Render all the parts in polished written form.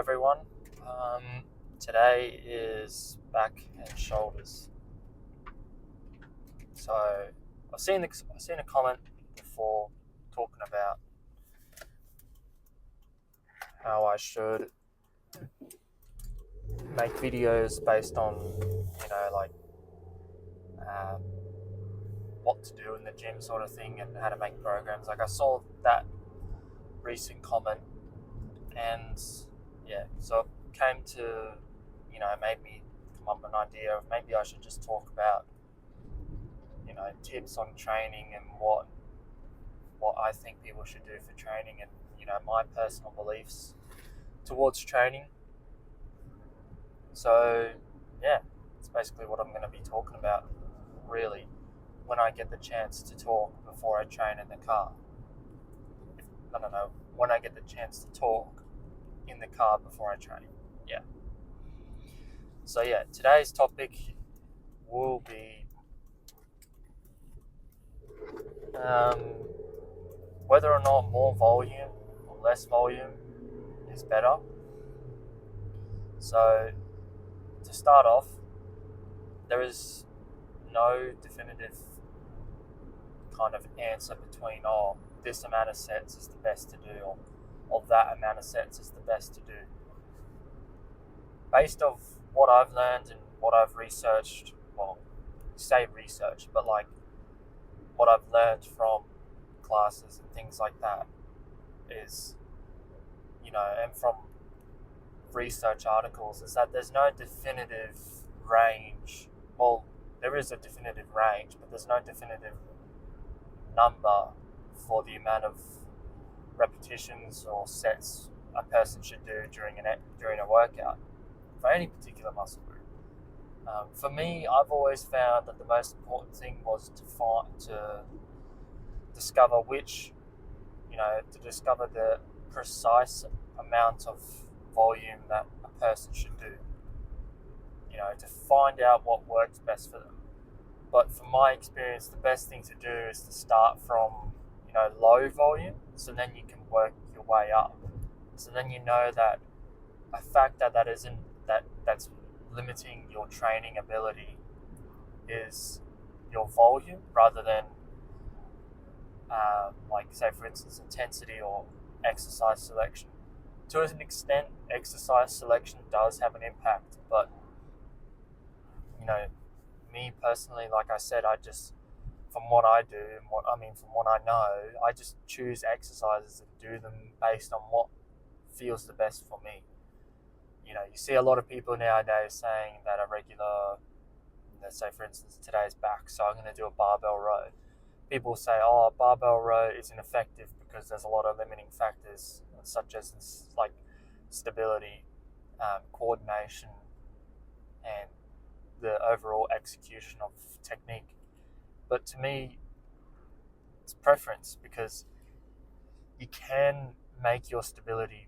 everyone. Today is back and shoulders. So I've seen a comment before talking about how I should make videos based on um, what to do in the gym sort of thing and how to make programs. Like I saw that recent comment and so it came to it made me come up with an idea of maybe I should just talk about tips on training and what I think people should do for training and my personal beliefs towards training. So it's basically what I'm going to be talking about really when I get the chance to talk before I train in the car. When I get the chance to talk in the car before I train. So today's topic will be whether or not more volume or less volume is better. So to start off, there is no definitive kind of answer between this amount of sets is the best to do or that amount of sets is the best to do. Based off what I've learned and what I've researched, but like what I've learned from classes and things like that is, and from research articles, is that there's no definitive range. Well, there is a definitive range, but there's no definitive number for the amount of repetitions or sets a person should do during a workout for any particular muscle group. For me, I've always found that the most important thing was to discover the precise amount of volume that a person should do. To find out what works best for them. But from my experience, the best thing to do is to start from low volume, so then you can work your way up. So then that a factor that's limiting your training ability is your volume rather than say for instance intensity or exercise selection. To an extent, exercise selection does have an impact, but me personally, like I said, from what I do and from what I know, I just choose exercises and do them based on what feels the best for me. You see a lot of people nowadays saying that a regular, let's say for instance today's back, so I'm going to do a barbell row. People say, barbell row isn't effective because there's a lot of limiting factors such as like stability, coordination, and the overall execution of technique. But to me, it's preference, because you can make your stability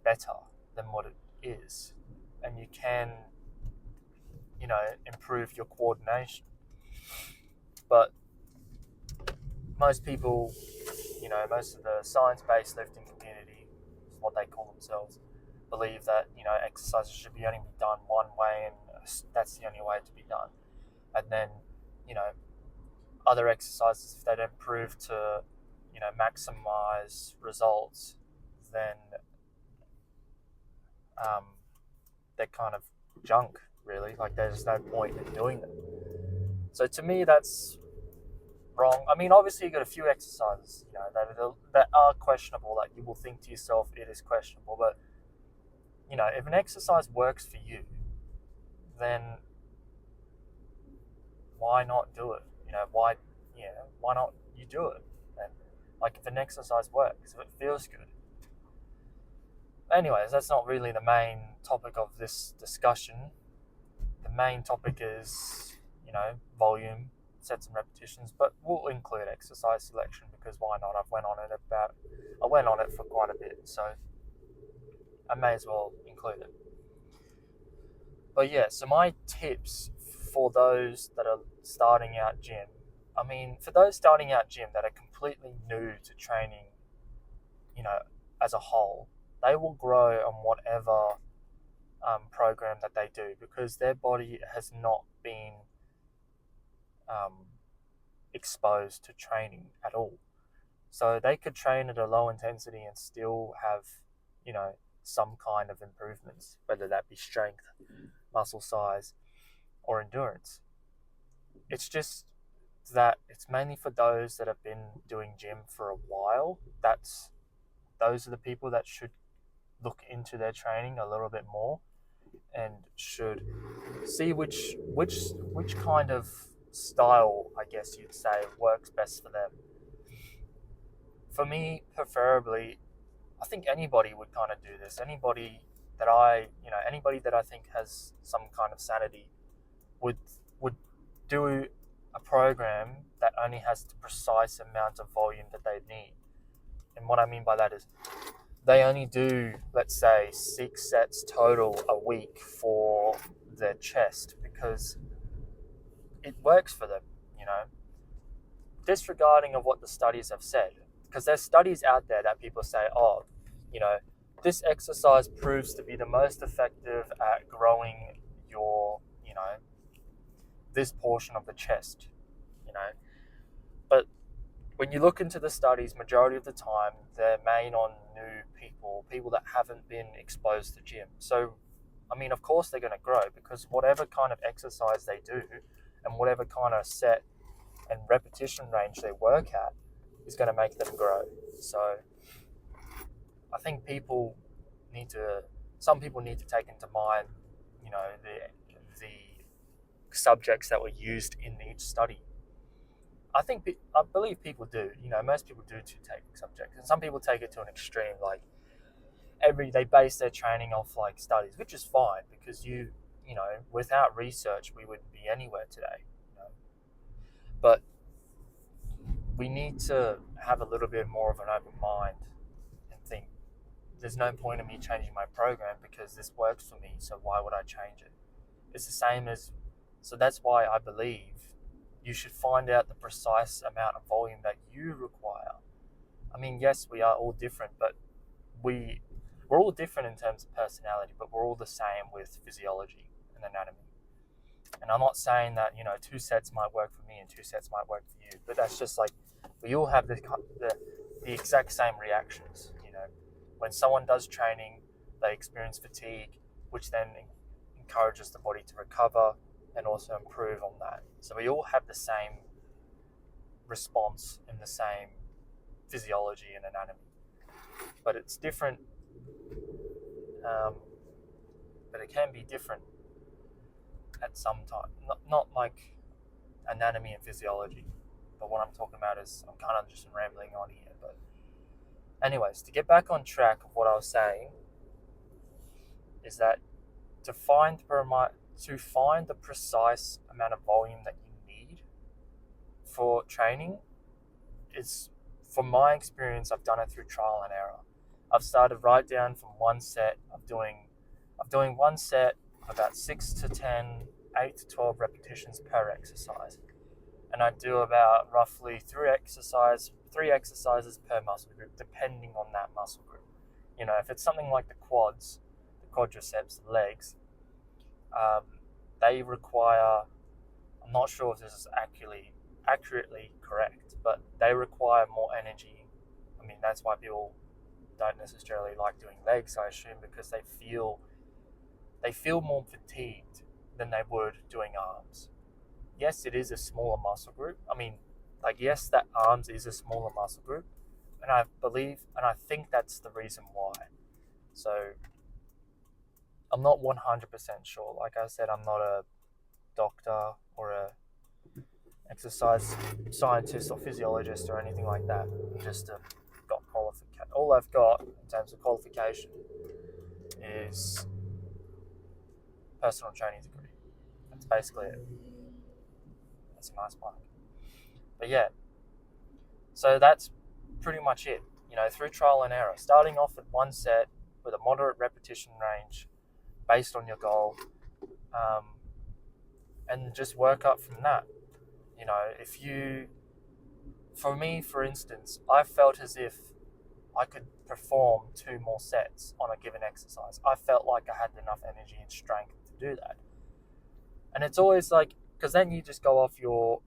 better than what it is, and you can improve your coordination. But most people, most of the science-based lifting community, is what they call themselves, believe that exercises should be only be done one way and that's the only way to be done. And then other exercises, if they don't prove to maximize results, then they're kind of junk, really. Like there's no point in doing them. So to me, that's wrong. I mean, obviously you got a few exercises that are questionable, that you will think to yourself it is questionable, but if an exercise works for you, then why not do it? Why not you do it? And like if an exercise works, if it feels good. Anyways, that's not really the main topic of this discussion. The main topic is, volume, sets and repetitions, but we'll include exercise selection because why not? I went on it for quite a bit, so I may as well include it. But so my tips for those that are starting out gym, for those starting out gym that are completely new to training, as a whole, they will grow on whatever program that they do, because their body has not been exposed to training at all. So they could train at a low intensity and still have, some kind of improvements, whether that be strength, muscle size, or endurance. It's just that it's mainly for those that have been doing gym for a while. Those are the people that should look into their training a little bit more and should see which kind of style, I guess you'd say, works best for them. For me, preferably, I think anybody would kind of do this. Anybody that I think has some kind of sanity would would do a program that only has the precise amount of volume that they need. And what I mean by that is they only do, let's say, 6 sets total a week for their chest because it works for them, disregarding of what the studies have said. Because there's studies out there that people say, this exercise proves to be the most effective at growing your, this portion of the chest, But when you look into the studies, majority of the time, they're made on new people that haven't been exposed to gym. So, of course they're going to grow because whatever kind of exercise they do and whatever kind of set and repetition range they work at is going to make them grow. So I think some people need to take into mind, the subjects that were used in each study. I believe people do. Most people do take subjects, and some people take it to an extreme. Like they base their training off like studies, which is fine because without research we wouldn't be anywhere today. But we need to have a little bit more of an open mind and think, there's no point in me changing my program because this works for me, so why would I change it? It's the same so that's why I believe you should find out the precise amount of volume that you require. Yes, we are all different, but we're all different in terms of personality, but we're all the same with physiology and anatomy. And I'm not saying that, 2 sets might work for me and 2 sets might work for you, but that's just like, we all have the exact same reactions. When someone does training, they experience fatigue, which then encourages the body to recover and also improve on that. So we all have the same response and the same physiology and anatomy, but it's different. But it can be different at some time. Not like anatomy and physiology, but what I'm talking about is, I'm kind of just rambling on here. But anyways, to get back on track of what I was saying, is that to find the precise amount of volume that you need for training is, from my experience, I've done it through trial and error. I've started right down from one set of doing one set about 6 to 10, 8 to 12 repetitions per exercise. And I do about roughly 3 exercises per muscle group, depending on that muscle group. If it's something like the quads, the quadriceps, the legs, they require, I'm not sure if this is accurately correct, but they require more energy. That's why people don't necessarily like doing legs, I assume, because they feel more fatigued than they would doing arms. Yes, it is a smaller muscle group. Yes, that arms is a smaller muscle group, and I think that's the reason why. So I'm not 100% sure. Like I said, I'm not a doctor or a exercise scientist or physiologist or anything like that. Just got qualification. All I've got in terms of qualification is personal training degree. That's basically it. That's a nice one. But yeah, so that's pretty much it. Through trial and error, starting off with one set with a moderate repetition range based on your goal, and just work up from that. For me, for instance, I felt as if I could perform 2 more sets on a given exercise. I felt like I had enough energy and strength to do that. And it's always like, because then you just go off you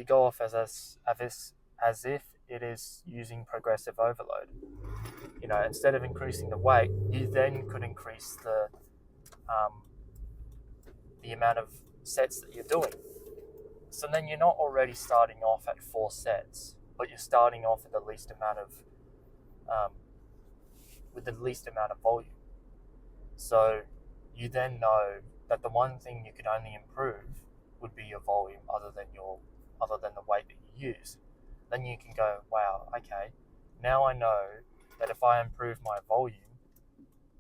go off as if it is using progressive overload. Instead of increasing the weight, you then could increase the amount of sets that you're doing. So then you're not already starting off at 4 sets, but you're starting off with the least amount of volume. So you then know that the one thing you could only improve would be your volume, other than the weight that you use. Then you can go, wow, okay, now I know that if I improve my volume,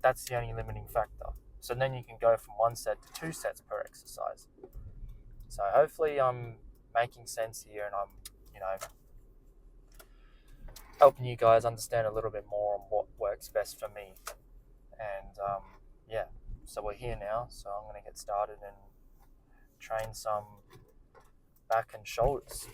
that's the only limiting factor. So then you can go from 1 set to 2 sets per exercise. So hopefully I'm making sense here, and I'm, helping you guys understand a little bit more on what works best for me. And so we're here now, so I'm going to get started and train some back and shoulders.